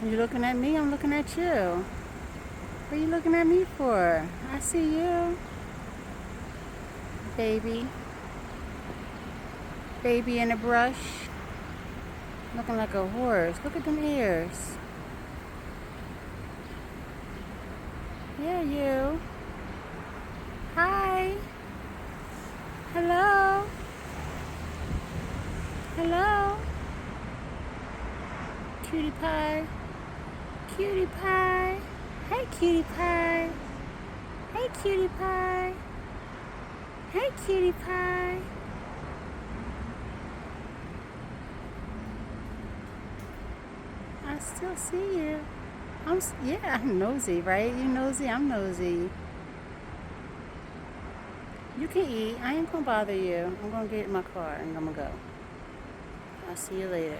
You looking at me? I'm looking at you. What are you looking at me for? I see you. Baby. Baby in a brush. Looking like a horse. Look at them ears. Yeah, you. Hi. Hello. Hello. Cutie pie. Cutie pie. Hey, cutie pie. Hey, cutie pie. Hey, cutie pie. I still see you. Yeah, I'm nosy, right? You nosy, I'm nosy. You can eat. I ain't gonna bother you. I'm gonna get in my car and I'm gonna go. I'll see you later.